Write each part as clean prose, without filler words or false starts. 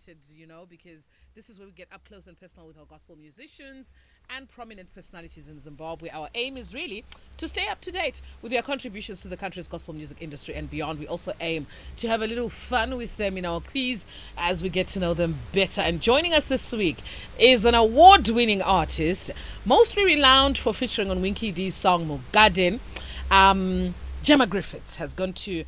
excited, because this is where we get up close and personal with our gospel musicians and prominent personalities in Zimbabwe. Our aim is really to stay up to date with their contributions to the country's gospel music industry and beyond. We also aim to have a little fun with them in our quiz as we get to know them better. And joining us this week is an award-winning artist, mostly renowned for featuring on Winky D's song Mugaden. Gemma Griffiths has gone to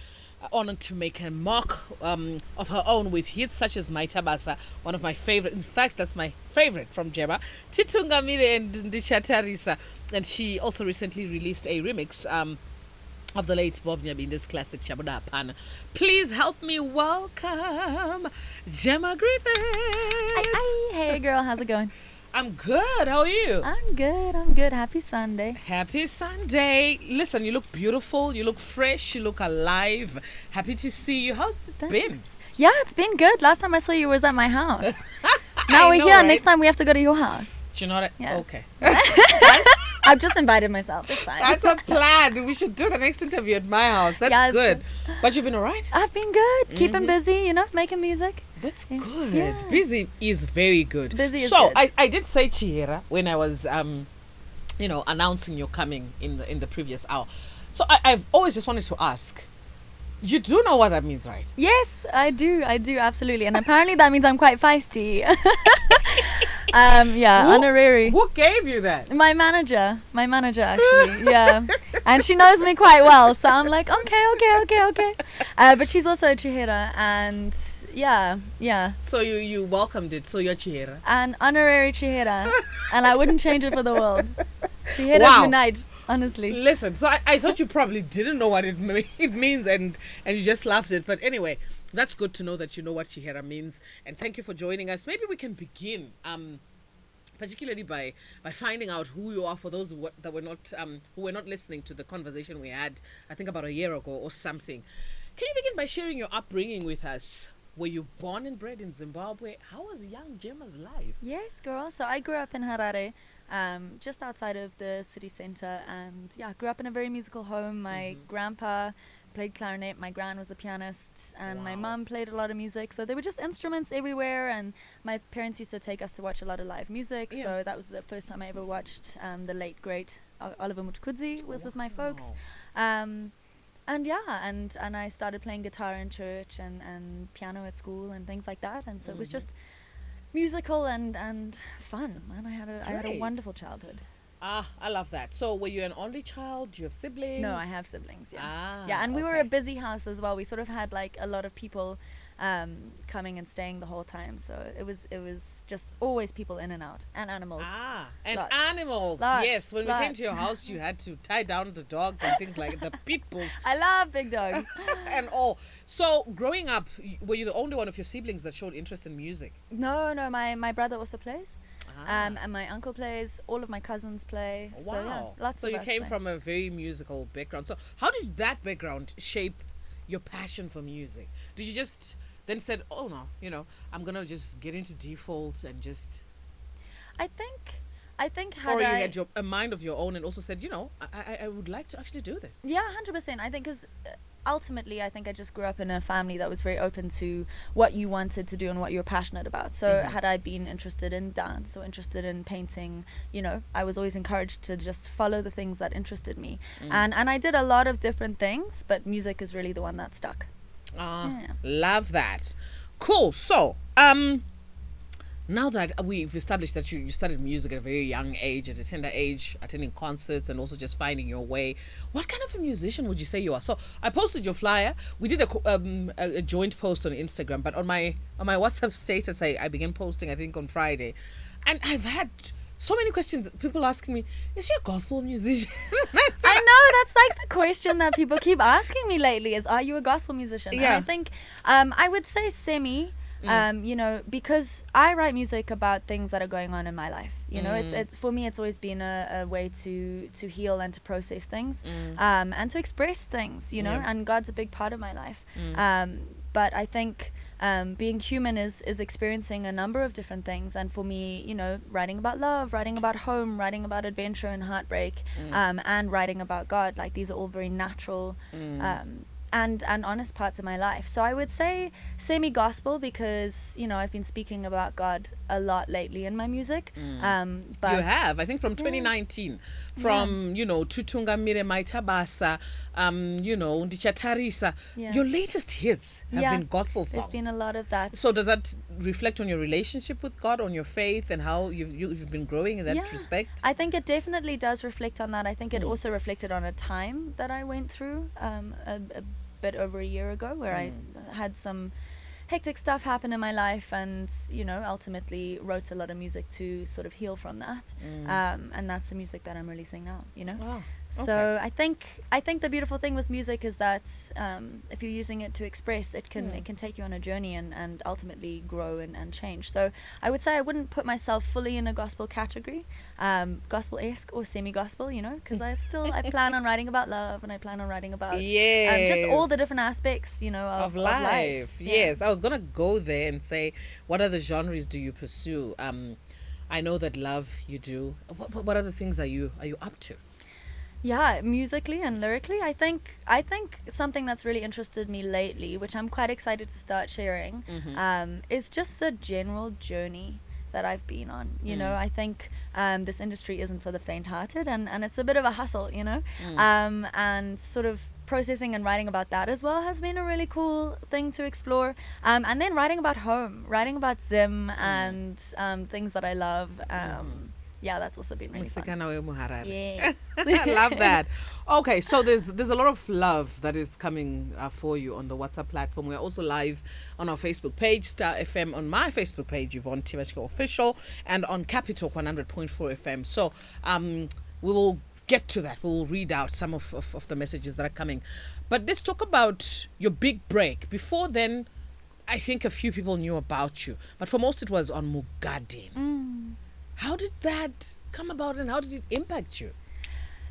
honored to make a mark of her own with hits such as Maitabasa, one of my favorite. In fact, that's my favorite from Gemma. Titungamire and Ndichatarisa. And she also recently released a remix of the late Bob Nyabinde's classic Chabuda Pana. Please help me welcome Gemma Griffiths. Hey girl, how's it going? I'm good. How are you? I'm good. Happy Sunday. Happy Sunday. Listen, you look beautiful. You look fresh. You look alive. Happy to see you. How's it been? Yeah, it's been good. Last time I saw you was at my house. Now we're here. Right? Next time we have to go to your house. Do you know that? Yeah. Okay. I've just invited myself. It's fine. That's a plan. We should do the next interview at my house. That's good. But you've been all right? I've been good. Keeping busy, making music. That's good. Yeah. Busy is very good. Busy is good. So I did say Chihera when I was, announcing your coming in the previous hour. So I've always just wanted to ask. You do know what that means, right? Yes, I do, absolutely. And apparently that means I'm quite feisty. Honorary. Who gave you that? My manager actually, yeah. And she knows me quite well, so I'm like, okay. But she's also a Chihera, and yeah. So you welcomed it, so you're Chihera. An honorary Chihera, and I wouldn't change it for the world. Chiheras unite. Honestly. Listen, so I thought you probably didn't know what it means and you just laughed it. But anyway, that's good to know that you know what Chihera means. And thank you for joining us. Maybe we can begin, particularly by finding out who you are for those who were not listening to the conversation we had, I think about a year ago or something. Can you begin by sharing your upbringing with us? Were you born and bred in Zimbabwe? How was young Gemma's life? Yes, girl. So I grew up in Harare. Just outside of the city center, and grew up in a very musical home. My grandpa played clarinet, my gran was a pianist, and my mum played a lot of music, so there were just instruments everywhere, and my parents used to take us to watch a lot of live music, so that was the first time I ever watched the late great Oliver Mutukudzi was with my folks. And I started playing guitar in church and piano at school and things like that, and so it was just musical and fun, and I had a wonderful childhood. I love that. So were you an only child? Do you have siblings? No, I have siblings. And we were a busy house as well. We sort of had like a lot of people coming and staying the whole time, so it was just always people in and out, and animals. Animals. Yes, when we came to your house, you had to tie down the dogs and things like the pit bulls. I love big dogs. And all. So growing up, were you the only one of your siblings that showed interest in music? No, my brother also plays. And my uncle plays, all of my cousins play. Wow. So lots so of you us came play. from a very musical background. So how did that background shape your passion for music? Did you just then said, oh no, I'm gonna just get into default and just... I think had or you had a mind of your own and also said, I would like to actually do this. Yeah, 100%. I think because ultimately I think I just grew up in a family that was very open to what you wanted to do and what you were passionate about. So had I been interested in dance or interested in painting, I was always encouraged to just follow the things that interested me. And I did a lot of different things, but music is really the one that stuck. Love that. Cool. So now that we've established that you studied music at a very young age, at a tender age, attending concerts and also just finding your way, what kind of a musician would you say you are? So I posted your flyer. We did a joint post on Instagram, but on my WhatsApp status I began posting I think on Friday, and I've had so many questions, people asking me, is she a gospel musician? I know, that's like the question that people keep asking me lately is, are you a gospel musician? Yeah. And I think I would say semi, because I write music about things that are going on in my life. It's for me, it's always been a way to heal and to process things, and to express things, and God's a big part of my life. But I think being human is experiencing a number of different things, and for me, writing about love, writing about home, writing about adventure and heartbreak, and writing about God, like these are all very natural and honest parts of my life. So I would say semi-gospel because, you know, I've been speaking about God a lot lately in my music. But You have, I think, from 2019, from, you know, Tutunga Mire Maitabasa, you know, Ndichatarisa. Yeah. Your latest hits have been gospel songs. There's been a lot of that. So does that reflect on your relationship with God, on your faith, and how you've been growing in that respect? I think it definitely does reflect on that. I think it also reflected on a time that I went through a bit over a year ago where I had some hectic stuff happen in my life, and, you know, ultimately wrote a lot of music to sort of heal from that. And that's the music that I'm releasing now, you know. Wow. So I think the beautiful thing with music is that if you're using it to express, it can take you on a journey and ultimately grow and change. So I would say I wouldn't put myself fully in a gospel category, gospel-esque or semi-gospel, you know, because I plan on writing about love, and I plan on writing about just all the different aspects, you know, of life. Yes, I was gonna go there and say, what other genres do you pursue? I know that love you do. What other things are you up to? Yeah, musically and lyrically, I think something that's really interested me lately, which I'm quite excited to start sharing, is just the general journey that I've been on. You know, I think this industry isn't for the faint-hearted, and it's a bit of a hustle, you know, and sort of processing and writing about that as well has been a really cool thing to explore. And then writing about home, writing about Zim and things that I love. Yeah, that's also been really fun. Yes. I love that. Okay, so there's a lot of love that is coming for you on the WhatsApp platform. We're also live on our Facebook page, Star FM, on my Facebook page, Yvonne Timachko Official, and on Capital 100.4 FM. So we will get to that. We'll read out some of the messages that are coming. But let's talk about your big break. Before then, I think a few people knew about you, but for most it was on Mugadin. How did that come about, and how did it impact you?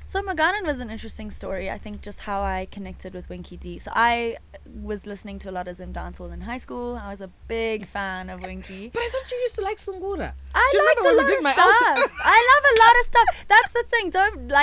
So Mugadin was an interesting story. I think just how I connected with Winky D. So I was listening to a lot of Zim dancehall in high school. I was a big fan of Winky. But I thought you used to like Sungura. I liked a lot of stuff. I love a lot of stuff. That's the thing.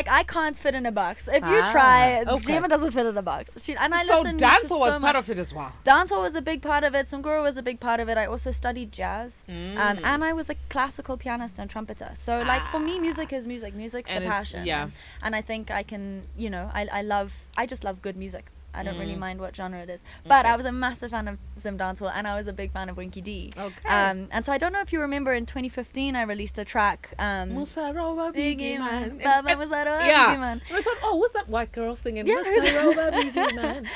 I can't fit in a box. If you try, Gemma doesn't fit in a box. So dancehall was part of it as well. Dancehall was a big part of it. Sungura was a big part of it. I also studied jazz. And I was a classical pianist and trumpeter. So for me, music is music. Music's the passion. Yeah. And I think I can, you know, I just love good music. I don't really mind what genre it is. But I was a massive fan of Zim dancehall, and I was a big fan of Winky D. Okay. And so I don't know if you remember, in 2015 I released a track, Musarowa Biggie Man. Baba Musarowa Biggie Man. And I thought, who's that white girl singing Musarowa Biggie Man?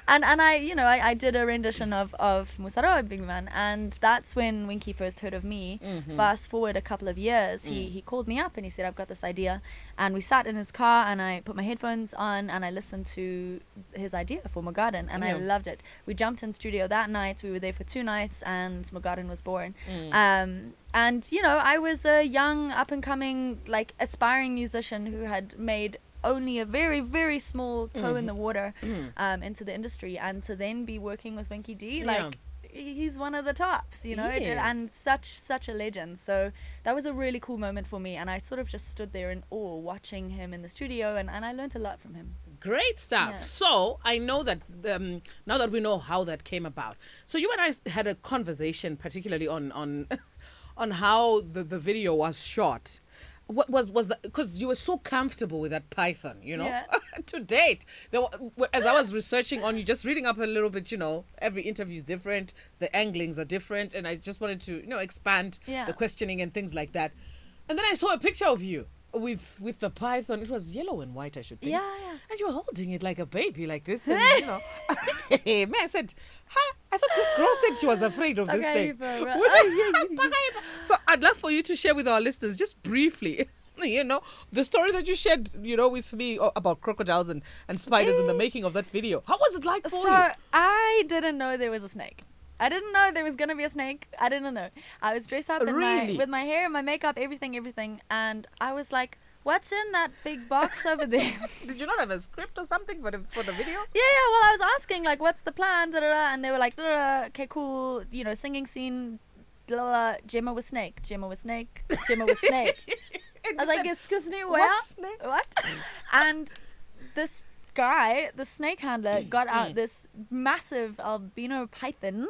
And I did a rendition of Musarowa Biggie Man, and that's when Winky first heard of me. Fast forward a couple of years, he called me up and he said, I've got this idea. And we sat in his car, and I put my headphones on and I listened to his idea for Mugadin, and I loved it. We jumped in studio that night. We were there for 2 nights, and Mugadin was born. And you know, I was a young, up and coming, aspiring musician who had made only a very, very small toe in the water into the industry, and to then be working with Winky D, he's one of the tops, you know, and such a legend. So that was a really cool moment for me, and I sort of just stood there in awe watching him in the studio, and I learned a lot from him. Great stuff. Yeah. So I know that now that we know how that came about, so you and I had a conversation, particularly on how the video was shot. What was that? Because you were so comfortable with that python, you know. Yeah. To date, as I was researching on you, just reading up a little bit, you know, every interview is different, the anglings are different, and I just wanted to, you know, expand the questioning and things like that. And then I saw a picture of you with the python. It was yellow and white, I should think. Yeah. And you were holding it like a baby, like this. And, you know, man, I said, I thought this girl said she was afraid of this thing. So I'd love for you to share with our listeners, just briefly, you know, the story that you shared, you know, with me about crocodiles and spiders in the making of that video. How was it like for you? So I didn't know there was a snake. I didn't know there was going to be a snake. I didn't know. I was dressed up with my hair, my makeup, everything. And I was like, what's in that big box over there? Did you not have a script or something for the video? Yeah. Well, I was asking, what's the plan? And they were like, okay, cool. You know, singing scene. Gemma with snake. Gemma with snake. Gemma with snake. I was like, excuse me, what? Snake? What? And this guy, the snake handler, got out this massive albino python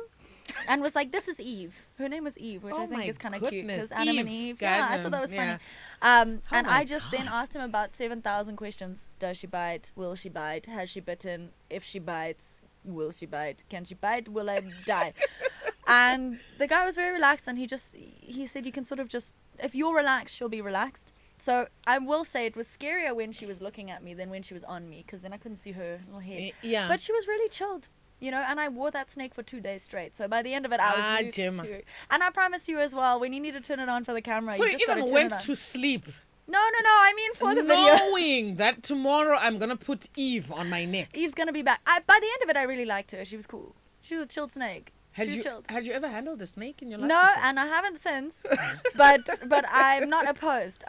and was like, this is Eve. Her name was Eve, which I think is kind of cute because Adam and Eve. Yeah, I thought that was funny. And I just then asked him about 7,000 questions. Does she bite? Will she bite? Has she bitten? If she bites, will she bite? Can she bite? Will I die? And the guy was very relaxed, and he said you can sort of just, if you're relaxed, she'll be relaxed. So I will say it was scarier when she was looking at me than when she was on me, because then I couldn't see her little head. Yeah. But she was really chilled, you know, and I wore that snake for 2 days straight. So by the end of it, I was used Gemma. to. And I promise you as well, when you need to turn it on for the camera, So you you just gotta even turn went it on. to sleep No, I mean for the video. knowing that tomorrow I'm going to put Eve on my neck. Eve's gonna be back. By the end of it, I really liked her. She was cool. She was a chilled snake. Had She was you chilled. had you ever handled a snake in your life? No, before? and I haven't since. but I'm not opposed.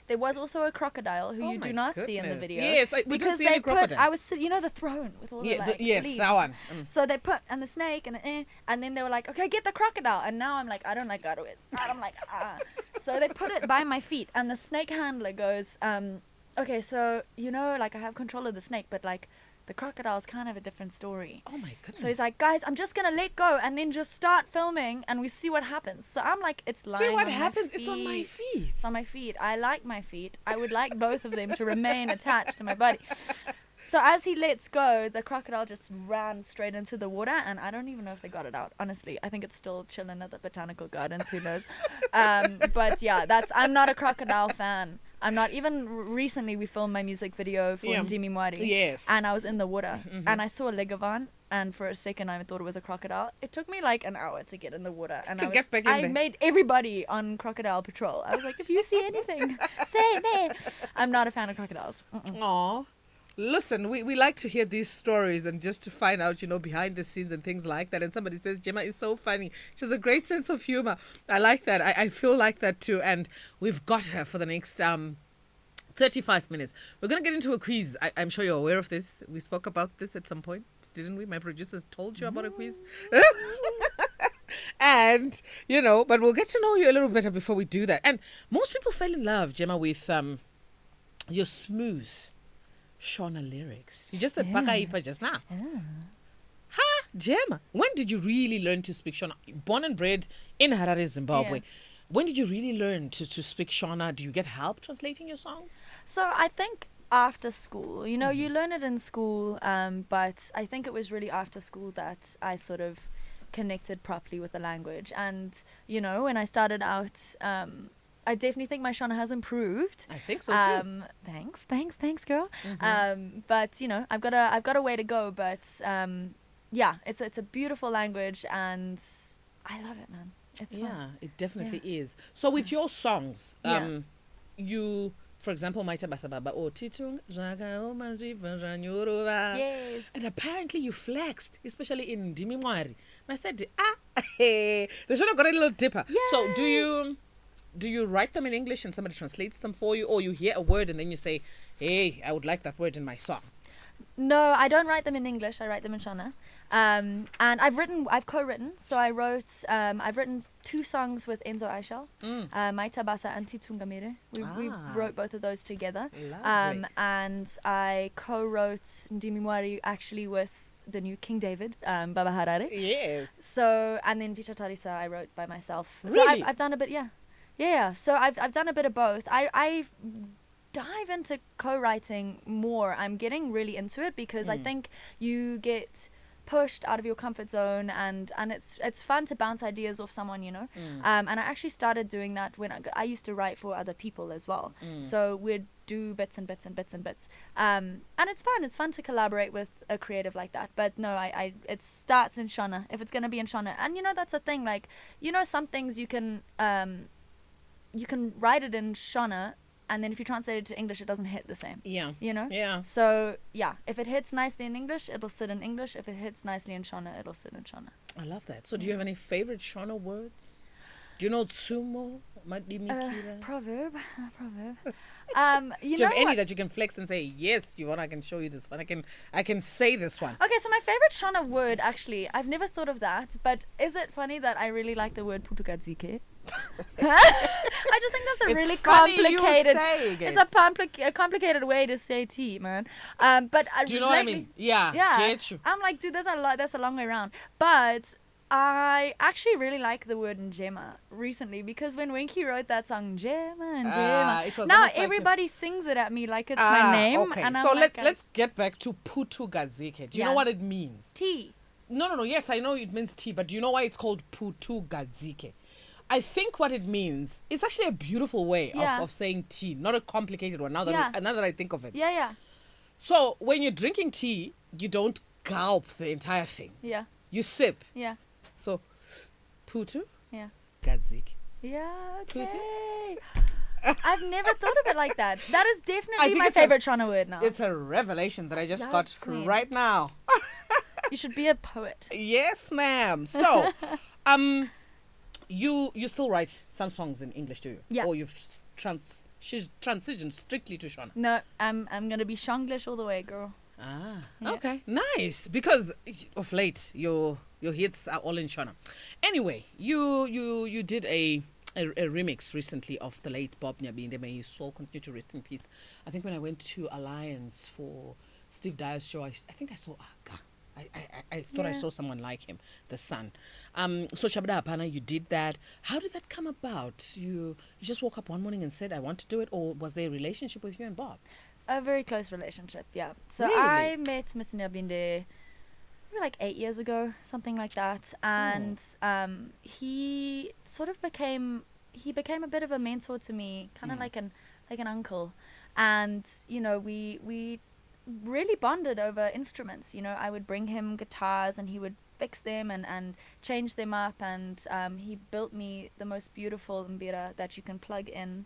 There was also a crocodile who Oh you do my not see in the goodness. video. Yes, we didn't because see any they put, crocodile. I was, you know, the throne with all the Yes, leaves. that one. So they put, and the snake, and then they were like, okay, get the crocodile. And now I'm like, I don't like garoes. I'm like, So they put it by my feet, and the snake handler goes, okay, so, you know, like, I have control of the snake, but, like, the crocodile's kind of a different story. Oh my goodness. So he's like, guys, I'm just gonna let go and then just start filming, and we see what happens. So I'm like, it's lying see what on my happens? It's on my feet. feet. It's on my feet. I like my feet. I would like both of them to remain attached to my body. So as he lets go, the crocodile just ran straight into the water, and I don't even know if they got it out. Honestly, I think it's still chilling at the botanical gardens. Who knows? But yeah, I'm not a crocodile fan. I'm not. Even recently, we filmed my music video for Ndimi Mwari. Yes. And I was in the water, and I saw a legavan, and for a second I thought it was a crocodile. It took me like an hour to get in the water, and get back in I there. made everybody on crocodile patrol. I was like, if you see anything, say me. I'm not a fan of crocodiles. Aw. Listen, we like to hear these stories and just to find out, you know, behind the scenes and things like that. And somebody says, Gemma is so funny. She has a great sense of humor. I like that. I feel like that too. And we've got her for the next 35 minutes. We're going to get into a quiz. I'm sure you're aware of this. We spoke about this at some point, didn't we? My producers told you about a quiz. And, you know, but we'll get to know you a little better before we do that. And most people fell in love, Gemma, with your smooth Shona lyrics. You just said Pakaipa just now. Ha, Gemma. When did you really learn to speak Shona? Born and bred in Harare, Zimbabwe. Yeah. When did you really learn to speak Shona? Do you get help translating your songs? So I think after school, you know, you learn it in school, but I think it was really after school that I sort of connected properly with the language. And, you know, when I started out, I definitely think my Shona has improved. I think so too. Thanks, girl. But you know, I've got a way to go. But yeah, it's a beautiful language, and I love it, man. It's fun. It definitely is. So with your songs, you, for example, Maita Basababa or Titung Jaga Omanjiva Janyorova. Yes. And apparently you flexed, especially in Ndimi Mwari. And I said, the Shona got a little dipper. Yay. So do you write them in English and somebody translates them for you, or you hear a word and then you say, hey, I would like that word in my song? No, I don't write them in English. I write them in Shona. And I've co-written. So I've written 2 songs with Enzo Aishel, Maita Basa and Titungamire. We wrote both of those together. Lovely. And I co-wrote Ndimi Mwari actually with the new King David, Baba Harare. Yes. So, and then Tita Tarisa I wrote by myself. Really? So I've done a bit, yeah. So I've done a bit of both. I dive into co-writing more. I'm getting really into it because I think you get pushed out of your comfort zone, and it's fun to bounce ideas off someone, you know. And I actually started doing that when I used to write for other people as well. So we'd do bits and bits and bits and bits. And it's fun to collaborate with a creative like that. But no, it starts in Shona if it's gonna be in Shona. And you know, that's a thing, like, you know, some things you can write it in Shona, and then if you translate it to English, it doesn't hit the same. Yeah. You know? Yeah. So, yeah, if it hits nicely in English, it'll sit in English. If it hits nicely in Shona, it'll sit in Shona. I love that. So do you have any favorite Shona words? Do you know Tsumo? Proverb. Do You you know have any what? that you can flex and say, yes, you want, I can show you this one. I can say this one. Okay, so my favorite Shona word, actually, I've never thought of that, but is it funny that I really like the word Putukadzike? I just think that's a It's really funny you complicated. saying It's it. a complicated way to say tea, man. But Do you know what I mean? Yeah, get you. I'm like, dude, that's a long way around. But I actually really like the word Gemma recently because when Winky wrote that song, Gemma and Gemma, It was now almost like everybody sings it at me like it's my name. Okay, And I'm so like, let's get back to Putu Gazike. Do you know Yeah. what it means? tea. No. Yes, I know it means tea, but do you know why it's called Putu Gazike? I think what it means, it's actually a beautiful way Yeah. of saying tea, not a complicated one. Now Yeah. that I think of it. Yeah. So when you're drinking tea, you don't gulp the entire thing. Yeah. You sip. Yeah. So Putu Yeah. Gazike. Yeah. Putu? Okay. I've never thought of it like that. That is I definitely think my it's a- favorite Shona word now. It's a revelation that I just got Yes, queen. right now. You should be a poet. Yes, ma'am. So, you still write some songs in English, do you? Yeah. Or you've she's transitioned strictly to Shona. No, I'm gonna be Shonglish all the way, girl. Yeah. Okay, nice. Because of late your hits are all in Shona. Anyway, you did a remix recently of the late Bob Nyabinde. May his soul continue to rest in peace. I think when I went to Alliance for Steve Dyer's show, I think I saw Aga. I thought I Yeah. saw someone like him, the son. So Shabda Apana, you did that. How did that come about? You just woke up one morning and said, I want to do it, or was there a relationship with you and Bob? A very close relationship, yeah. So Really? I met Mr. Nyabinde maybe like 8 years ago, something like that. And he sort of became a bit of a mentor to me, kind of like an uncle. And you know, we really bonded over instruments. You know, I would bring him guitars and he would fix them and change them up, and he built me the most beautiful mbira that you can plug in.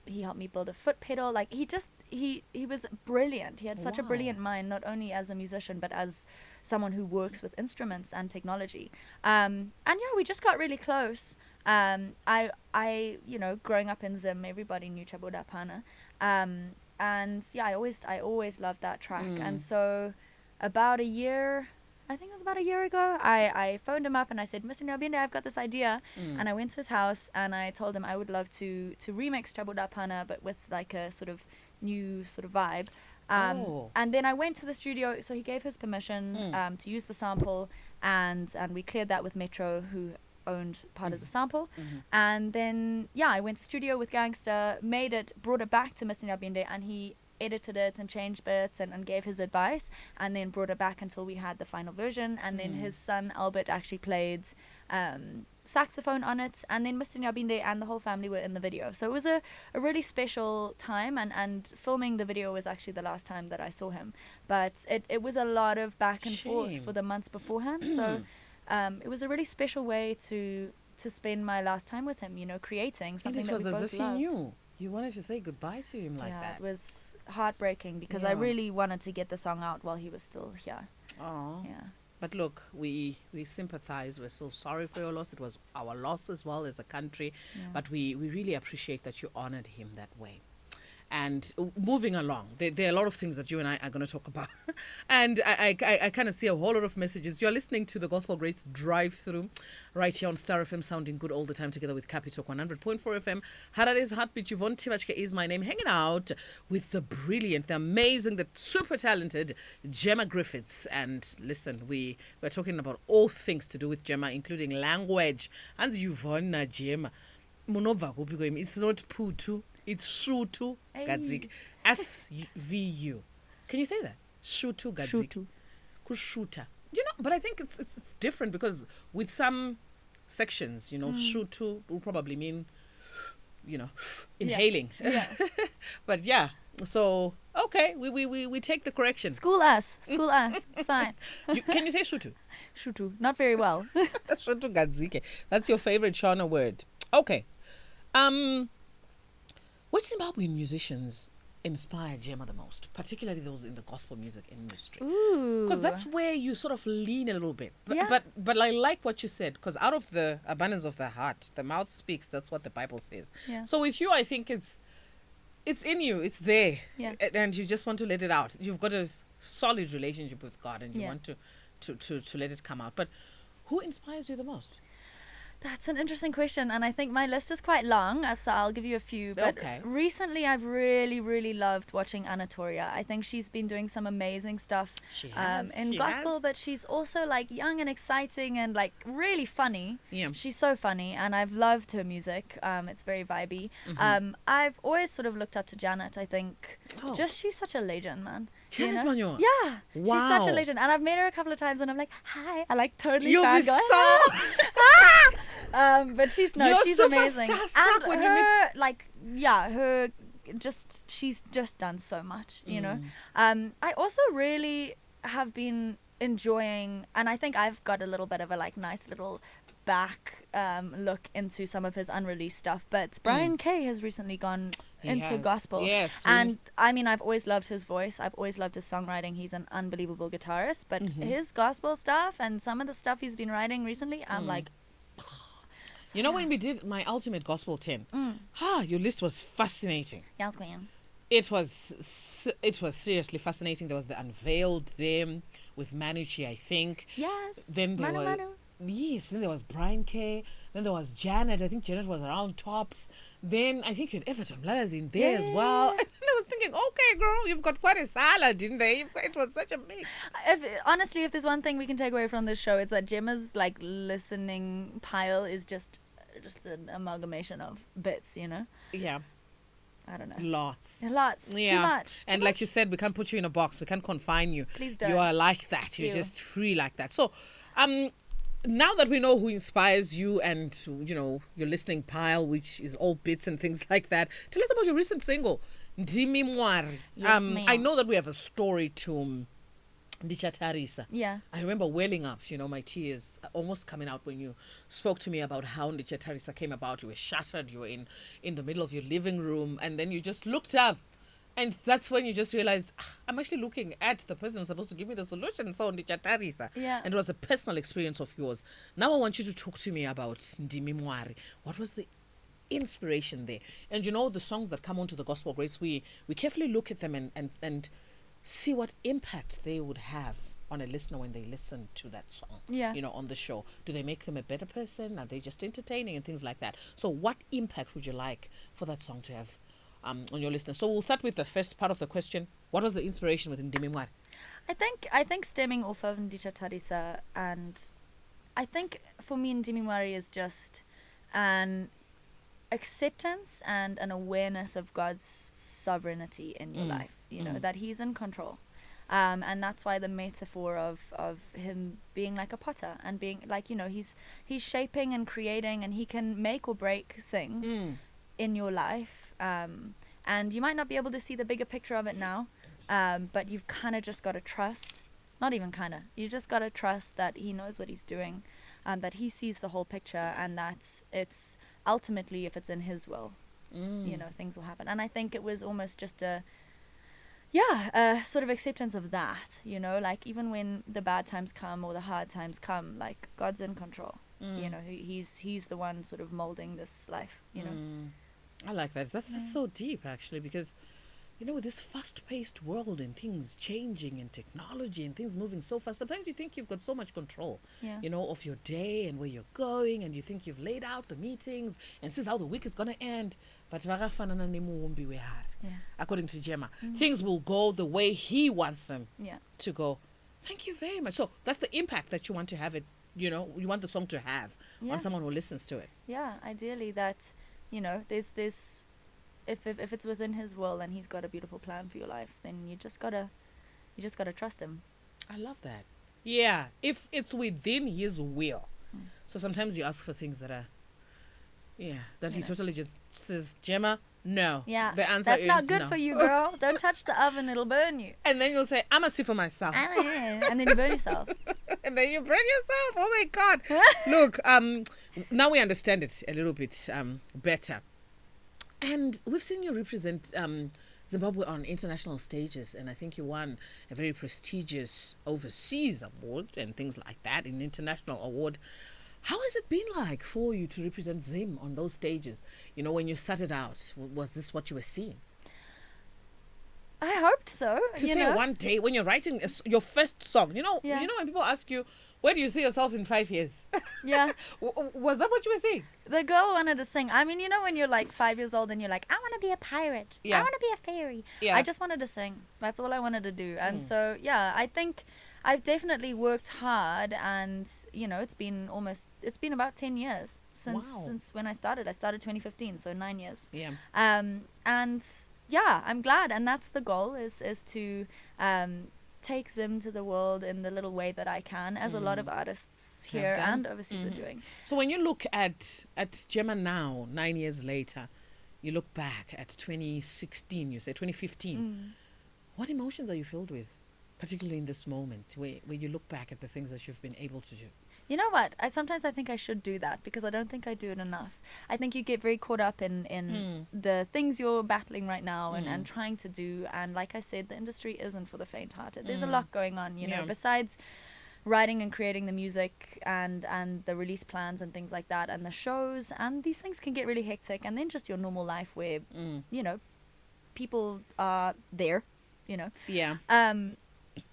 He helped me build a foot pedal. Like he was brilliant. He had such a Wow. brilliant mind, not only as a musician but as someone who works with instruments and technology. And yeah, we just got really close. I you know, growing up in Zim, everybody knew Chabuda Pana. And yeah, I always loved that track. And so about a year, I think it was about a year ago, I phoned him up and I said, Mr. Nyabinde, I've got this idea. And I went to his house and I told him I would love to remix Chabuda Pana, but with like a sort of new sort of vibe. And then I went to the studio, so he gave his permission to use the sample, and we cleared that with Metro, who owned part of the sample. And then yeah, I went to studio with Gangster, made it, brought it back to Mr. Nyabinde, and he edited it and changed bits and gave his advice, and then brought it back until we had the final version. And then his son Albert actually played saxophone on it, and then Mr. Nyabinde and the whole family were in the video. So it was a really special time, and filming the video was actually the last time that I saw him. But it was a lot of back and forth for the months beforehand. So it was a really special way to spend my last time with him, you know, creating something It that was we as both if loved. you knew. You wanted to say goodbye to him like Yeah, that. it was heartbreaking because I Yeah. really wanted to get the song out while he was still here. Oh. Yeah. But look, we sympathize. We're so sorry for your loss. It was our loss as well as a country. Yeah. But we really appreciate that you honored him that way. And moving along, there are a lot of things that you and I are going to talk about. And I kind of see a whole lot of messages. You're listening to the Gospel Greats Drive Through right here on Star FM, sounding good all the time together with Capital 100.4 FM. Harare's Heartbeat. Yvonne Tivachke is my name. Hanging out with the brilliant, the amazing, the super talented Gemma Griffiths. And listen, we're talking about all things to do with Gemma, including language. And Yvonne Gemma. It's not Putu. It's Shutu Gadzik. SVU. Can you say that? Shutu Gadzik. Shutu. Kushuta. You know, but I think it's different because with some sections, you know, Shutu will probably mean, you know, inhaling. Yeah. But yeah, so okay, we take the correction. School us. It's fine. Can you say Shutu? Shutu. Not very well. Shutu Gadzike. That's your favorite Shona word. Okay. Which Zimbabwean musicians inspire Gemma the most, particularly those in the gospel music industry? Ooh. Because that's where you sort of lean a little bit. Yeah. But I like what you said, because out of the abundance of the heart, the mouth speaks. That's what the Bible says. Yeah. So with you, I think it's in you. It's there. Yeah. And you just want to let it out. You've got a solid relationship with God, and you Yeah. want to let it come out. But who inspires you the most? That's an interesting question, and I think my list is quite long, so I'll give you a few. But Okay. recently, I've really, really loved watching Anatolia. I think she's been doing some amazing stuff She has. in She gospel, has. but she's also like young and exciting and like really funny. Yeah. She's so funny, and I've loved her music. It's very vibey. I've always sort of looked up to Janet. I think Oh. she's such a legend, man. Janet Manyoa? Yeah, she's such a Wow. legend, and I've met her a couple of times, and I'm like, hi. I like totally You'll be fangirl. so. But she's You're super amazing. starstruck And when you meet. her, like, yeah, her she's just done so much, you know. I also really have been enjoying, and I think I've got a little bit of a like nice little back look into some of his unreleased stuff. But Brian Kay has recently gone He into has. gospel. Yes. And I mean, I've always loved his voice. I've always loved his songwriting. He's an unbelievable guitarist. But his gospel stuff and some of the stuff he's been writing recently, I'm like, You know, when we did my Ultimate Gospel 10, your list was fascinating. yeah, it's going. It was seriously fascinating. There was the Unveiled them with Manucci, I think. Yes. Then there Manu was Manu. yes. Then there was Brian Kay. Then there was Janet. I think Janet was around tops. Then I think you had Everton Blatters in there as well. And I was thinking, okay, girl, you've got quite a salad in there. It was such a mix. Honestly, if there's one thing we can take away from this show, it's that Gemma's like listening pile is just an amalgamation of bits, you know. Yeah, I don't know. lots. Lots. Yeah. Too much. And like you said, we can't put you in a box. We can't confine you. Please don't. You are like that. You're Ew. just free like that. So, now that we know who inspires you and, you know, your listening pile, which is all bits and things like that, tell us about your recent single, Ndimi Mwari. Yes, ma'am. I know that we have a story to Ndichatarisa. Yeah. I remember welling up, you know, my tears almost coming out when you spoke to me about how Ndichatarisa came about. You were shattered. You were in the middle of your living room, and then you just looked up. And that's when you just realized, I'm actually looking at the person who's supposed to give me the solution. So Ndichatarisa. Yeah. And it was a personal experience of yours. Now I want you to talk to me about Ndimi Mwari. What was the inspiration there? And you know, the songs that come onto the Gospel Grace, we carefully look at them and see what impact they would have on a listener when they listen to that song. Yeah. You know, on the show. Do they make them a better person? Are they just entertaining and things like that? So what impact would you like for that song to have on your listeners? So we'll start with the first part of the question. What was the inspiration with Ndimi Mwari? I think stemming off of Ndichatarisa, and I think for me Ndimi Mwari is just an acceptance and an awareness of God's sovereignty in your life, you know, that he's in control. And that's why the metaphor of him being like a potter and being like, you know, he's shaping and creating, and he can make or break things in your life. And you might not be able to see the bigger picture of it now, but you've kind of just got to trust, not even kind of, you just got to trust that he knows what he's doing, that he sees the whole picture, and that it's ultimately, if it's in his will, you know, things will happen. And I think it was almost just a sort of acceptance of that, you know, like even when the bad times come or the hard times come, like God's in control. You know, he's the one sort of molding this life, you know. I like that. That's so deep, actually, because, you know, with this fast-paced world and things changing and technology and things moving so fast, sometimes you think you've got so much control, you know, of your day and where you're going, and you think you've laid out the meetings and this is how the week is going to end. But according to Gemma, things will go the way he wants them to go. Thank you very much. So that's the impact that you want to have it, you know, you want the song to have on someone who listens to it. Yeah, ideally that, you know, there's this, if it's within his will and he's got a beautiful plan for your life, then you just gotta trust him. I love that. Yeah, if it's within his will. So sometimes you ask for things that are, that he totally just says, Gemma, no. Yeah, the answer that's is not good no. for you, girl. Don't touch the oven; it'll burn you. And then you'll say, I'm a see for myself. And then you burn yourself. And then you burn yourself. Oh my God. Look, now we understand it a little bit better. And we've seen you represent Zimbabwe on international stages, and I think you won a very prestigious overseas award and things like that, an international award. How has it been like for you to represent Zim on those stages? You know, when you started out, was this what you were seeing? I hoped so. To you say know? one day when you're writing your first song, you know, Yeah. when people ask you, Where do you see yourself in 5 years? Yeah. Was that what you were saying? The girl wanted to sing. I mean, you know when you're like 5 years old and you're like, I want to be a pirate. Yeah. I want to be a fairy. Yeah. I just wanted to sing. That's all I wanted to do. And so, yeah, I think I've definitely worked hard, and, you know, it's been about 10 years since when I started. I started 2015, so 9 years. Yeah. And yeah, I'm glad. And that's the goal is to take Zim to the world in the little way that I can, as a lot of artists here and overseas are doing. So when you look at Gemma now, 9 years later, you look back at 2016, you say 2015, what emotions are you filled with, particularly in this moment where you look back at the things that you've been able to do? You know what? Sometimes I think I should do that, because I don't think I do it enough. I think you get very caught up in the things you're battling right now and trying to do. And like I said, the industry isn't for the faint-hearted. There's a lot going on, you know, besides writing and creating the music and the release plans and things like that, and the shows. And these things can get really hectic. And then just your normal life where, you know, people are there, you know. Yeah.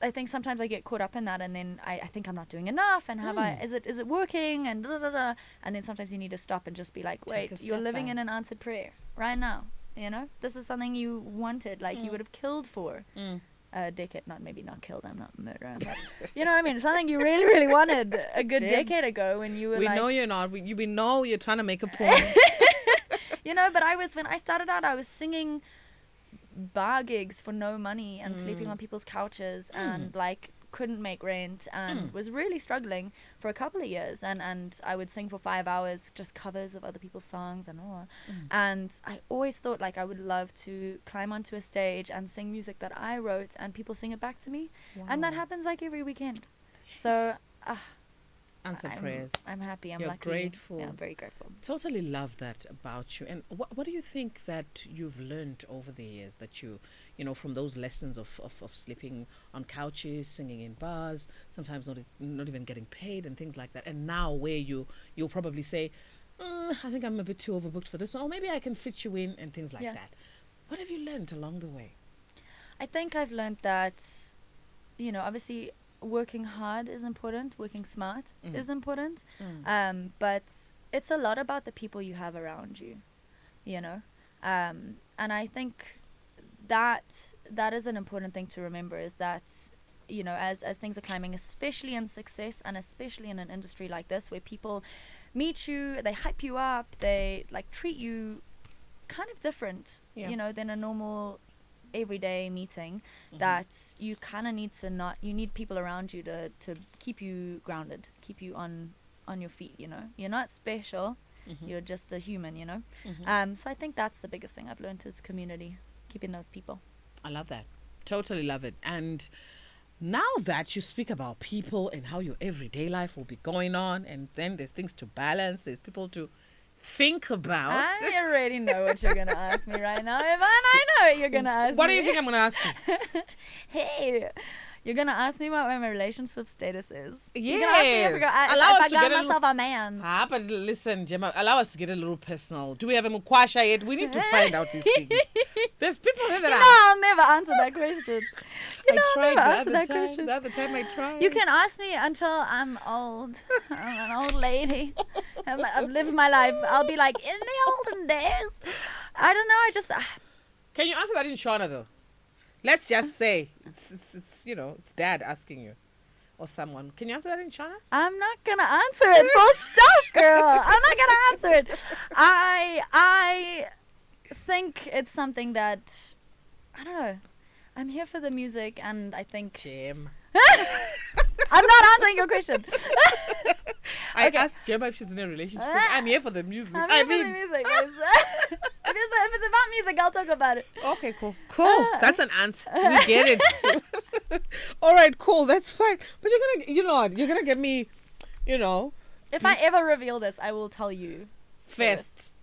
I think sometimes I get caught up in that, and then I think I'm not doing enough, and is it working, and da, da, da. And then sometimes you need to stop and just be like, wait, you're living in an answered prayer right now, you know. This is something you wanted, like you would have killed for a decade, maybe not killed, I'm not murderer, but you know what I mean, something you really, really wanted a good decade ago when you were we like... know you're not, we know you're trying to make a point. You know, but when I started out, I was singing bar gigs for no money and sleeping on people's couches and like couldn't make rent and was really struggling for a couple of years, and I would sing for 5 hours, just covers of other people's songs and all. And I always thought like I would love to climb onto a stage and sing music that I wrote and people sing it back to me. And that happens like every weekend. So Answered prayers. I'm happy. I'm You're lucky. grateful. Yeah, I'm very grateful. Totally love that about you. And what do you think that you've learned over the years, that you know, from those lessons of sleeping on couches, singing in bars, sometimes not even getting paid and things like that, and now where you'll probably say, I think I'm a bit too overbooked for this one, or maybe I can fit you in and things like that. What have you learned along the way? I think I've learned that, you know, obviously working hard is important, working smart is important, but it's a lot about the people you have around you, you know, and I think that is an important thing to remember, is that, you know, as things are climbing, especially in success and especially in an industry like this where people meet you, they hype you up, they like treat you kind of different, you know, than a normal everyday meeting, that you kind of need people around you to keep you grounded, keep you on your feet, you know. You're not special, you're just a human, you know. So I think that's the biggest thing I've learned is community, keeping those people. I love that. Totally love it. And now that you speak about people and how your everyday life will be going on, and then there's things to balance, there's people to think about. I already know what you're going to ask me right now, Yvonne. I know what you're going to ask me. What do you think I'm going to ask you? Hey, you're going to ask me what my relationship status is. Yes. You're going to ask me if I got myself a man. But listen, Gemma, allow us to get a little personal. Do we have a mukwasha yet? We need to find out these things. There's people here that I'll never answer that question. I tried the other time I tried. You can ask me until I'm old. I'm an old lady. I've lived my life. I'll be like, in the olden days. I don't know. I just... Can you answer that in Shona, though? Let's just say it's you know, it's dad asking you or someone. Can you answer that in Shona? I'm not going to answer it. Full stop, girl. I'm not going to answer it. I think it's something that, I don't know. I'm here for the music, and I think... Gem. I'm not answering your question. I asked Gemma if she's in a relationship. She said, I'm here for the music. I'm here for the music. If it's about music, I'll talk about it. Okay, cool. That's an answer. We get it. All right, cool. That's fine. But you're gonna get me, you know. If I ever reveal this, I will tell you. First.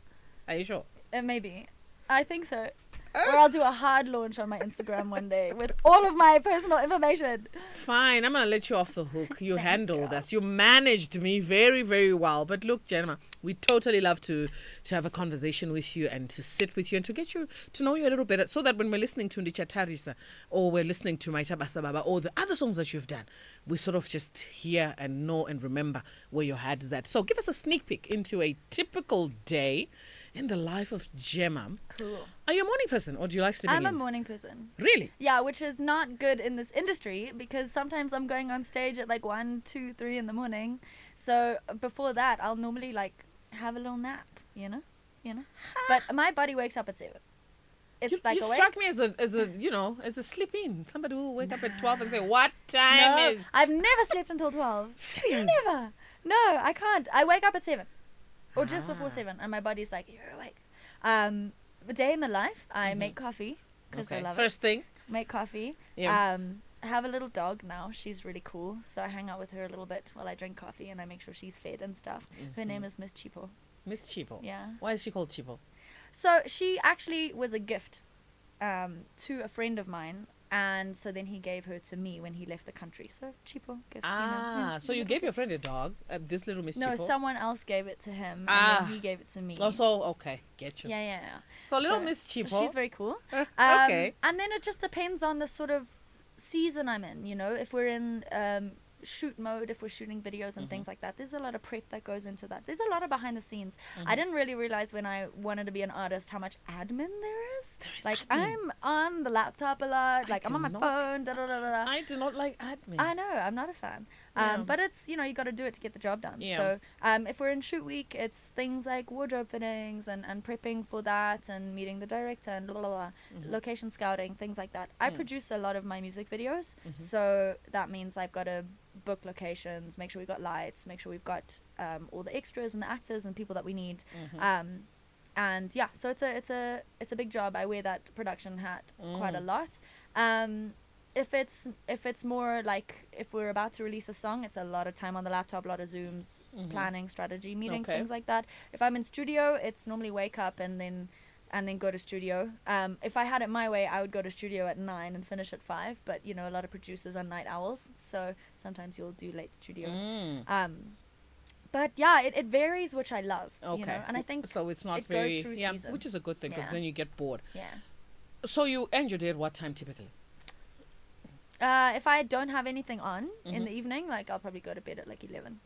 Are you sure? Maybe. I think so. Or I'll do a hard launch on my Instagram one day with all of my personal information. Fine, I'm going to let you off the hook. You Thanks, handled girl. us. You managed me very, very well. But look, Gemma, we totally love to have a conversation with you and to sit with you and to get you to know you a little better so that when we're listening to Ndicha Tarisa or we're listening to Maita Basababa or the other songs that you've done, we sort of just hear and know and remember where your head is at. So give us a sneak peek into a typical day in the life of Gemma. Cool. Are you a morning person or do you like sleeping I'm a in? morning person. Really? Yeah, which is not good in this industry because sometimes I'm going on stage at like 1, 2, 3 in the morning. So before that, I'll normally like have a little nap, you know. But my body wakes up at 7. It's You awake. struck me as a sleep in. Somebody who will wake up at 12 and say, what time No, is... I've never slept until 12. Serious? Never. No, I can't. I wake up at 7 or just before 7 and my body's like, you're awake. A day in the life, I make coffee because I love it. First thing. Make coffee. Yeah. I have a little dog now. She's really cool. So I hang out with her a little bit while I drink coffee and I make sure she's fed and stuff. Her name is Miss Chipo. Miss Chipo. Yeah. Why is she called Chipo? So she actually was a gift to a friend of mine. And so then he gave her to me when he left the country. So Chipo gift. So you gave your friend a dog, this little Miss No, Chipo? someone else gave it to him. And then he gave it to me. Oh, so, okay, get you. Yeah. So little So Miss Chipo. She's very cool. Okay. And then it just depends on the sort of season I'm in, you know. If we're in shoot mode, if we're shooting videos and things like that, there's a lot of prep that goes into that. There's a lot of behind the scenes. I didn't really realize when I wanted to be an artist how much admin there is. There is Like, admin. I'm on the laptop a lot. Like, I'm do on my not- phone. Da, da, da, da, da. I do not like admin. I know, I'm not a fan. Yeah. But it's, you got to do it to get the job done. Yeah. So if we're in shoot week, it's things like wardrobe fittings and prepping for that and meeting the director and blah, blah, blah, location scouting, things like that. I produce a lot of my music videos. So that means I've got to book locations, make sure we've got lights, make sure we've got all the extras and the actors and people that we need. And yeah, so it's a big job. I wear that production hat quite a lot. If it's more like if we're about to release a song, it's a lot of time on the laptop, a lot of Zooms, planning, strategy, meetings, things like that. If I'm in studio, it's normally wake up and then go to studio. If I had it my way, I would go to studio at 9 and finish at 5. But a lot of producers are night owls, so sometimes you'll do late studio. But yeah, it varies, which I love. Okay. And I think so it's not it very goes through seasons. which is a good thing because Yeah. then you get bored. Yeah. So you end your day at what time typically? If I don't have anything on in the evening, like I'll probably go to bed at like 11.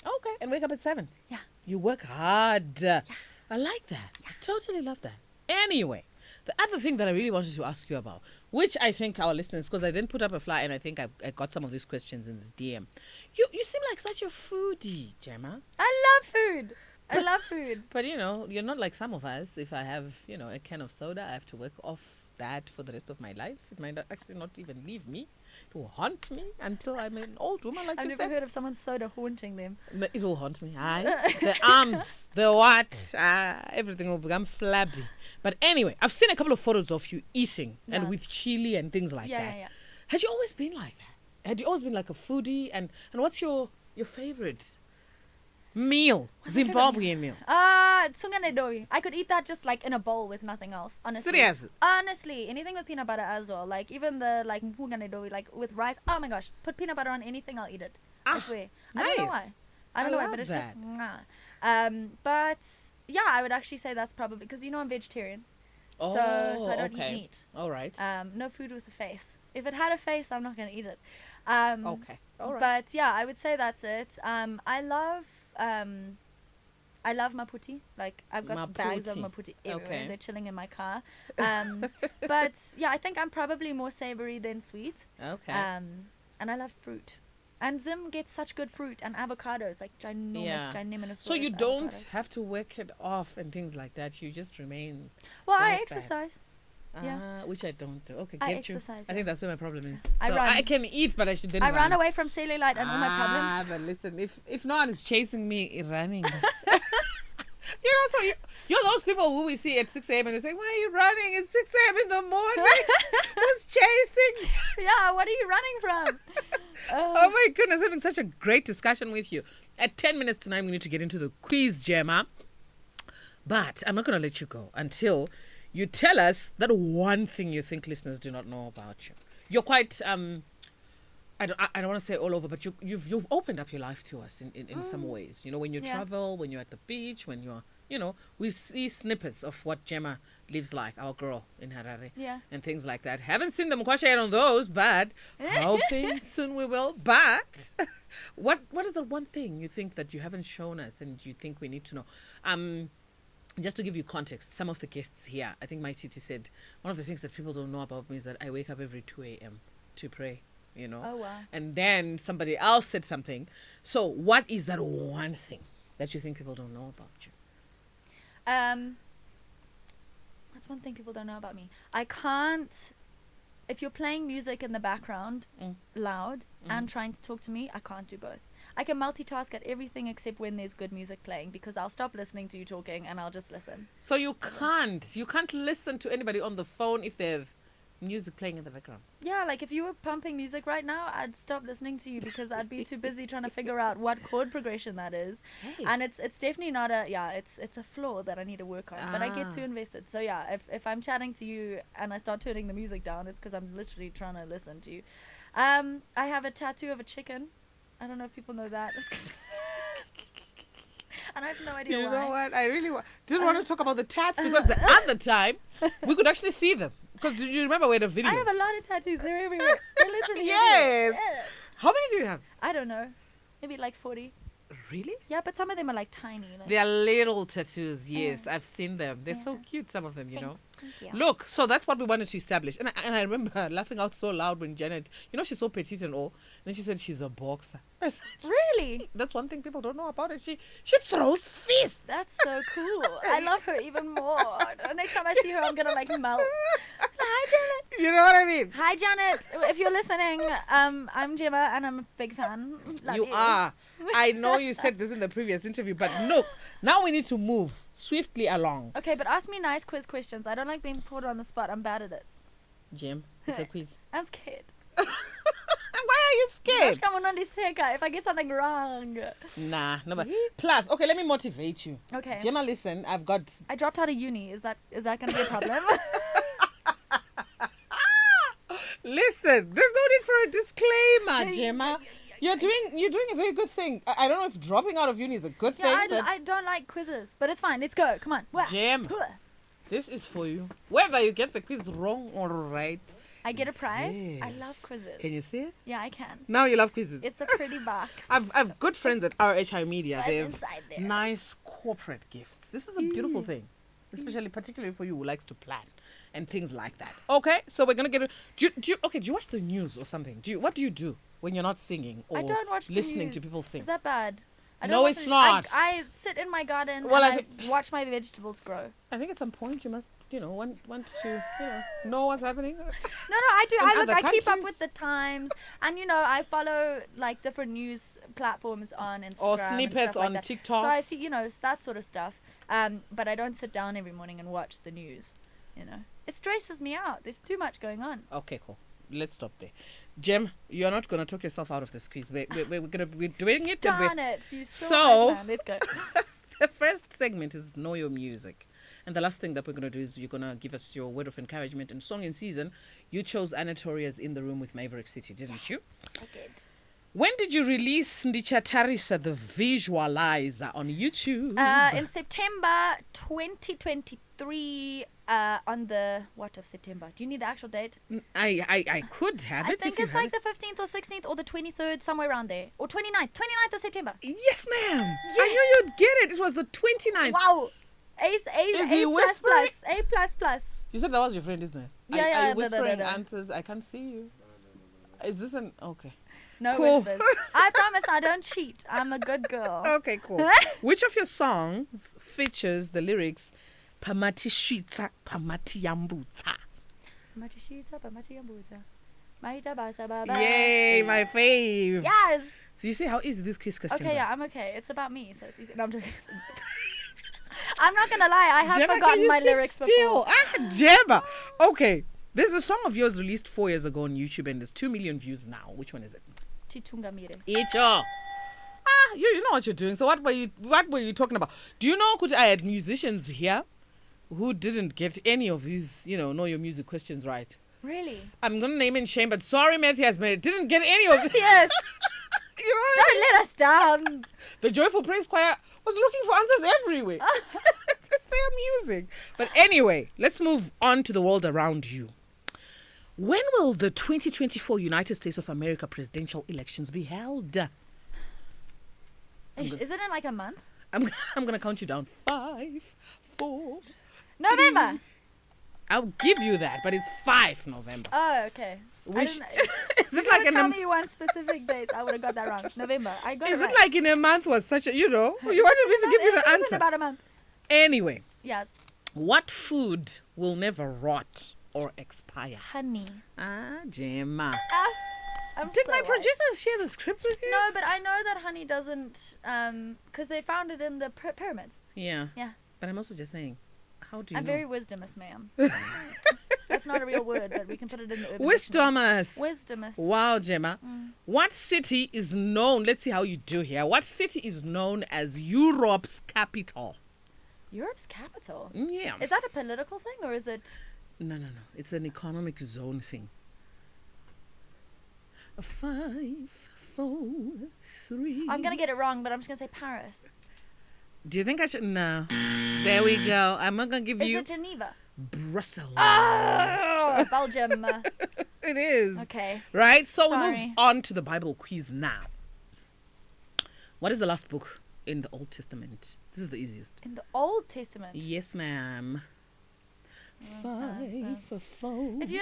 Okay, and wake up at 7. Yeah. You work hard. I like that. I totally love that. Anyway, the other thing that I really wanted to ask you about, which I think our listeners, because I then put up a flyer and I think I got some of these questions in the DM. You seem like such a foodie, Gemma. I love food. I love food. But you're not like some of us. If I have, a can of soda, I have to work off that for the rest of my life. It might actually not even leave me. It will haunt me until I'm an old woman like I've you never said. heard of someone's soda haunting them. It will haunt me. Aye. The arms, the what, everything will become flabby. But anyway, I've seen a couple of photos of you eating and Yeah. with chili and things like that. Yeah. Had you always been like that? Had you always been like a foodie? And what's your favorite meal? What's my favorite Zimbabwean meal. Tsungane doi. I could eat that just like in a bowl with nothing else. Honestly. Serious? Honestly, anything with peanut butter as well. Like even the like mpungane doi, like with rice. Oh my gosh, put peanut butter on anything, I'll eat it. I swear. I don't know nice. why. I don't know why, love but it's that. just mwah. But yeah, I would actually say that's probably because I'm vegetarian. So I don't okay. eat meat. All right. No food with a face. If it had a face, I'm not gonna eat it. Okay. All right. But yeah, I would say that's it. I love maputi. Like I've got bags of Maputi. maputi everywhere. Okay. They're chilling in my car. But yeah, I think I'm probably more savory than sweet. Okay. And I love fruit. And Zim gets such good fruit and avocados, like ginormous. So you don't have to work it off and things like that. You just remain. Well, I like that. exercise. Yeah. Which I don't do. Okay, I get you. exercise, I think that's where my problem is. I So run. I can eat, but I should then I run. run away from cellulite and all my problems. But listen, if no one is chasing me, running. So you're those people who we see at 6 a.m. and we say, why are you running? It's 6 a.m. in the morning. Who's chasing? Yeah, what are you running from? Oh my goodness, having such a great discussion with you. At 10 minutes to 9, we need to get into the quiz, Gemma. But I'm not going to let you go until you tell us that one thing you think listeners do not know about you. You're quite I don't want to say all over, but you've opened up your life to us in some ways. When you travel, when you're at the beach, when you're we see snippets of what Gemma lives like, our girl in Harare, and things like that. Haven't seen the Mkwasha on those, but hoping soon we will. But what is the one thing you think that you haven't shown us and you think we need to know? Just to give you context, some of the guests here, I think my Titi said, one of the things that people don't know about me is that I wake up every 2 a.m. to pray, Oh, wow. And then somebody else said something. So what is that one thing that you think people don't know about you? That's one thing people don't know about me. I can't, if you're playing music in the background loud and trying to talk to me, I can't do both. I can multitask at everything except when there's good music playing, because I'll stop listening to you talking and I'll just listen. So you can't listen to anybody on the phone if they have music playing in the background. Yeah, like if you were pumping music right now, I'd stop listening to you because I'd be too busy trying to figure out what chord progression that is. Hey. And it's definitely not it's a flaw that I need to work on. But I get too invested. So yeah, if I'm chatting to you and I start turning the music down, it's because I'm literally trying to listen to you. I have a tattoo of a chicken. I don't know if people know that. And I have no idea why. You know what? I really didn't want to talk about the tats because the other time we could actually see them. Because you remember we had a video. I have a lot of tattoos. They're everywhere. They're literally yes. everywhere. How many do you have? I don't know. Maybe like 40. Really? Yeah, but some of them are like tiny. They are little tattoos, yes. I've seen them. They're so cute, some of them, Thank you. Look, so that's what we wanted to establish. And I remember laughing out so loud when Janet, she's so petite and all. And then she said she's a boxer. I said, really? That's one thing people don't know about her. She throws fists. That's so cool. I love her even more. Next time I see her, I'm going to melt. Hi, Janet. You know what I mean? Hi, Janet. If you're listening, I'm Gemma and I'm a big fan. Love you are. I know you said this in the previous interview, but look, now we need to move swiftly along. Okay, but ask me nice quiz questions. I don't like being put on the spot. I'm bad at it. Jim, it's a quiz. I'm scared. Why are you scared? If I get something wrong. Nah, no, but plus, okay, let me motivate you. Okay. Gemma, listen, I dropped out of uni. Is that going to be a problem? Listen, there's no need for a disclaimer, Gemma. You're doing a very good thing. I don't know if dropping out of uni is a good thing. I don't like quizzes, but it's fine. Let's go. Come on. Gem, this is for you. Whether you get the quiz wrong or right. I get a prize. Yes. I love quizzes. Can you see it? Yeah, I can. Now you love quizzes. It's a pretty box. I've good friends at RHI Media. What's They have inside there? nice corporate gifts. This is a beautiful thing, particularly for you who likes to plan and things like that. Okay, so we're gonna get. Do you watch the news or something? What do you do when you're not singing or I don't watch listening the to news. people sing? Is that bad? No, it's not. I sit in my garden Well, and I watch my vegetables grow. I think at some point you must, want to, know what's happening. No, I do. I keep up countries? with the times, and I follow different news platforms on Instagram Or snippets and stuff on like that. TikTok. So I see, that sort of stuff. But I don't sit down every morning and watch the news. It stresses me out. There's too much going on. Okay, cool. Let's stop there. Jem, you're not going to talk yourself out of this quiz. We're doing it. Darn it. You So, man. Let's go. The first segment is Know Your Music. And the last thing that we're going to do is you're going to give us your word of encouragement and song in season. You chose Anatoria's In the Room with Maverick City, didn't you? I did. When did you release Ndichatarisa, the visualizer, on YouTube? In September 2023, on the, what of September? Do you need the actual date? I could have it. I think it's like the 15th or 16th or the 23rd, somewhere around there. Or 29th of September. Yes, ma'am. Yes. I knew you'd get it. It was the 29th. Wow. Is he A whispering? plus. You said that was your friend, isn't it? Yeah, Are you whispering answers? I can't see you. Is this an... Okay. No cool. whispers. I promise I don't cheat. I'm a good girl. Okay, cool. Which of your songs features the lyrics Pamati Shwitsa, Pamati Yambutsa? Pamati Shwitsa, Pamati Yambutsa. Mahita basa baba. Yay, my fave. Yes. So you see how easy this quiz question is? Okay, yeah, I'm okay. It's about me, so it's easy. No, I'm joking. I'm not gonna lie. I have Gemma, forgotten my lyrics before. Gemma. Okay. There's a song of yours released 4 years ago on YouTube and there's 2 million views now. Which one is it? Titungamire. Icho. You know what you're doing. So what were you talking about? Do you know I had musicians here who didn't get any of these, know your music questions right. Really? I'm going to name and shame, but sorry, Matthias, but it didn't get any of it. Yes. You know what I mean? Don't let us down. The Joyful Praise Choir was looking for answers everywhere. It's their music. But anyway, let's move on to the world around you. When will the 2024 United States of America presidential elections be held? Is it in like a month? I'm going to count you down. 5, 4. November. 3. I'll give you that, but it's 5 November. Oh, okay. Which, is You it like tell me one specific date. I would have got that wrong. November. I got Is it it right. like in a month was such a, you wanted me to give you the It was in answer. about a month. Anyway, Yes. what food will never rot or expire? Honey. Gemma. I'm Did so my white. producers share the script with you? No, but I know that honey doesn't, because they found it in the pyramids. Yeah. Yeah. But I'm also just saying, how do you I'm know? very wisdomous, ma'am. That's not a real word, but we can put it in the urban Wisdomous. Wisdomous. Wow, Gemma. What city is known, let's see how you do here. What city is known as Europe's capital? Europe's capital. Yeah. Is that a political thing or is it? No. It's an economic zone thing. 5, 4, 3. I'm gonna get it wrong, but I'm just gonna say Paris. Do you think I should? No. There we go. I'm not going to give Is you it Geneva? Brussels. Oh, Belgium. It is. Okay. Right? So we move Sorry. on to the Bible quiz now. What is the last book in the Old Testament? This is the easiest. In the Old Testament. Yes, ma'am. Yes. 5, 4. If you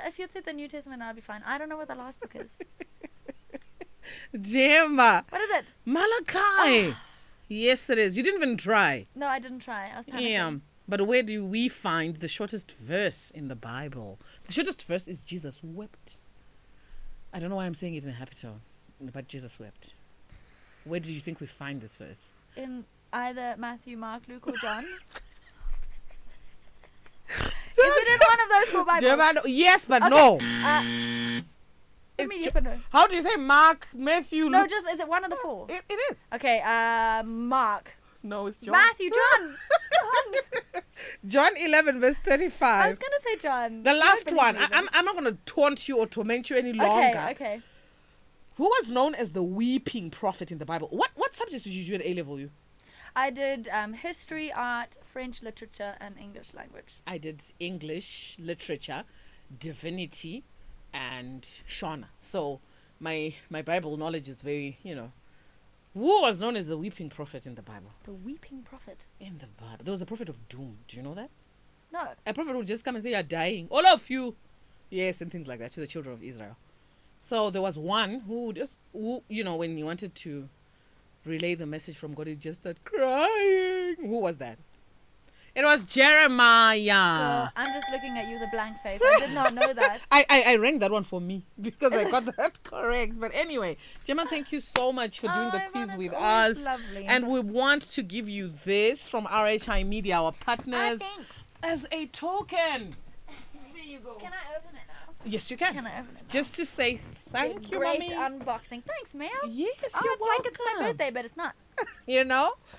if you'd said the New Testament, I'd be fine. I don't know what the last book is. Gemma. What is it? Malachi. Yes, it is. You didn't even try. No, I didn't try. I was panicking. Yeah. But where do we find the shortest verse in the Bible? The shortest verse is Jesus wept. I don't know why I'm saying it in a happy tone, but Jesus wept. Where do you think we find this verse? In either Matthew, Mark, Luke, or John. Is it in one of those four Bibles? Gemma, yes, but Okay. no. Give me It's yes or no. How do you say Mark, Matthew, No, Luke? just is it one of the four? It is. Okay, Mark. No, it's John. Matthew, John. John. John 11, verse I 35. was gonna say John. The You last don't one. believe me, I'm not going to taunt you or torment you any longer. but- Okay. Who was known as the weeping prophet in the Bible? What subjects did you do at A-level? You? I did history, art, French literature, and English language. I did English, literature, divinity, and Shona. So my Bible knowledge is very, Who was known as the weeping prophet in the Bible? The weeping prophet. In the Bible. There was a prophet of doom. Do you know that? No. A prophet would just come and say, you're dying. All of you. Yes, and things like that to the children of Israel. So there was one who when he wanted to relay the message from God, he just started crying. Who was that? It was Jeremiah. Girl, I'm just looking at you with a blank face. I did not know that. I rang that one for me because I got that correct. But anyway, Gemma, thank you so much for doing the quiz Yvonne, with it's always us. lovely. And we want to give you this from RHI Media, our partners, thanks. as a token. There you go. Can I open it now? Yes, you can. Can I open it now? Just to say thank you, Great mommy. unboxing. Thanks, ma'am. Yes, Oh, you're it's welcome. like it's my birthday, but it's not.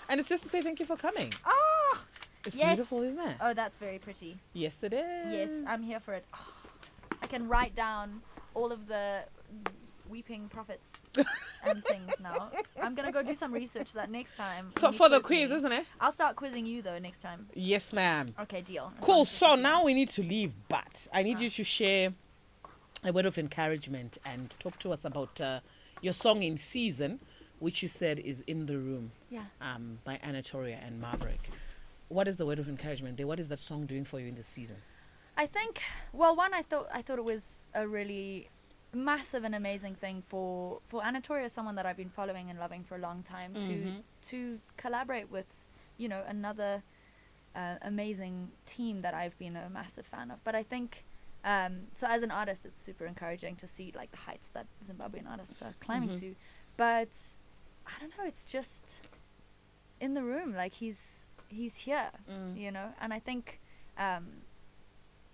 And it's just to say thank you for coming. Oh, It's yes. beautiful, isn't it? Oh, that's very pretty. Yes, it is. Yes, I'm here for it. Oh, I can write down all of the weeping prophets and things now. I'm gonna go do some research that next time. So when you for the quiz quiz, me. isn't it? I'll start quizzing you though next time. Yes, ma'am. Okay, deal. As Cool. long as So it's now we need to leave, but I need you to share a word of encouragement and talk to us about your song in season, which you said is In the Room. Yeah. By Anatolia and Maverick. What is the word of encouragement there? What is that song doing for you in this season? I think, well, one, I thought it was a really massive and amazing thing for Anatolia, someone that I've been following and loving for a long time, to collaborate with, another amazing team that I've been a massive fan of. But I think, so as an artist, it's super encouraging to see like the heights that Zimbabwean artists are climbing to. But I don't know, it's just in the room, like he's here, and I think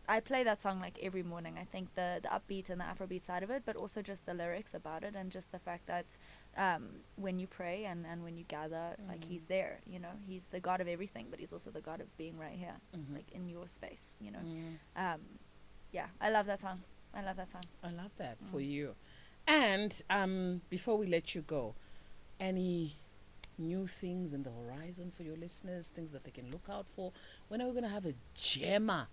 I play that song like every morning. I think the upbeat and the Afrobeat side of it, but also just the lyrics about it, and just the fact that when you pray and when you gather, like he's there, you know, he's the God of everything, but he's also the God of being right here, like in your space, you know. Yeah, I love that song. I love that song. I love that for you. And before we let you go, any new things in the horizon for your listeners, things that they can look out for? When are we going to have a Gemma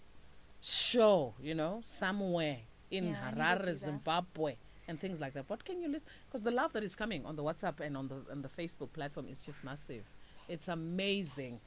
show, you know, somewhere in Yeah, I need to do Harare, that. Zimbabwe, and things like that? What can you listen? Because the love that is coming on the WhatsApp and on the Facebook platform is just massive. It's amazing.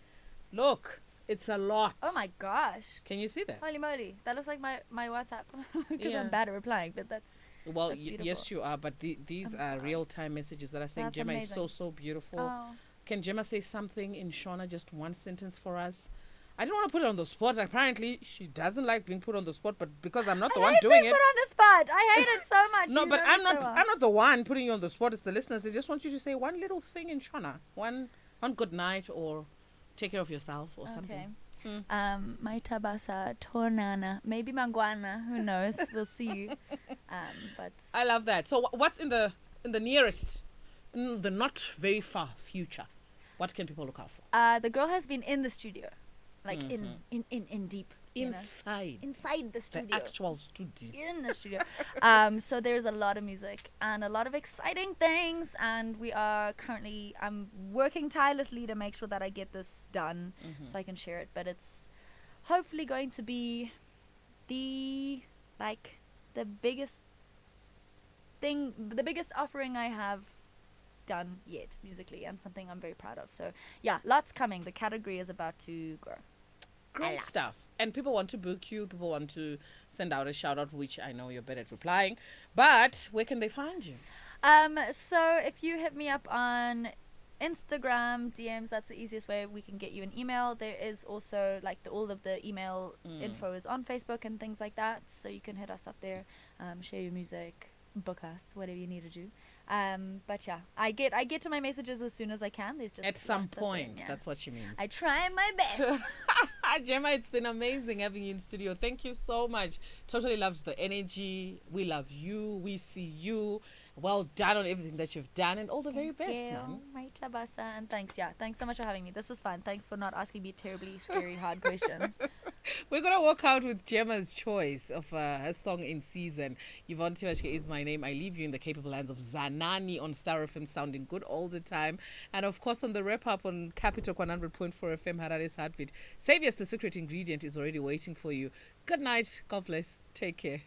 Look, it's a lot. Oh my gosh. Can you see that? Holy moly. That looks like my WhatsApp. Because Yeah. I'm bad at replying, but that's Well, That's beautiful. yes, you are, but these I'm are sorry. real-time messages that are saying That's Gemma is amazing. so beautiful. oh. Can Gemma say something in Shona, just one sentence for us? I don't want to put her on the spot. Apparently, she doesn't like being put on the spot, but because I'm not the I one hate doing being it. put on the spot. I hate it so much. No, You but know I'm me not. so well. I'm not the one putting you on the spot. It's the listeners. They just want you to say one little thing in Shona, one good night, or take care of yourself, or Okay. something. My tabasa tonana, maybe mangwana. Who knows? We'll see you. But I love that. So, what's in the nearest, in the not very far future? What can people look out for? the girl has been in the studio, like in deep, you know? Inside inside the the studio. actual studio. In the studio. So there's a lot of music and a lot of exciting things, and we are currently, I'm working tirelessly to make sure that I get this done so I can share it, but it's hopefully going to be the biggest offering I have done yet musically, and something I'm very proud of. So yeah, lots coming. The category is about to grow. Great stuff. And people want to book you. People want to send out a shout out, which I know you're better at replying. But where can they find you? So if you hit me up on Instagram DMs, that's the easiest way we can get you an email. There is also like all of the email info is on Facebook and things like that, so you can hit us up there, share your music, book us, whatever you need to do. But yeah, I get to my messages as soon as I can. There's just At some lots of them, point. yeah. That's what she means. I try my best. Gemma, it's been amazing having you in studio. Thank you so much. Totally loved the energy. We love you. We see you. Well done on everything that you've done, and all the very best, man. My tabasa, and thanks so much for having me. This was fun. Thanks for not asking me terribly scary hard questions. We're going to walk out with Gemma's choice of her song in season. Yvonne Tivashke is my name. I leave you in the capable hands of Zanani on Star FM, sounding good all the time. And of course, on the wrap up on Capital 100.4 FM, Harare's Heartbeat. Saviors, the secret ingredient, is already waiting for you. Good night. God bless. Take care.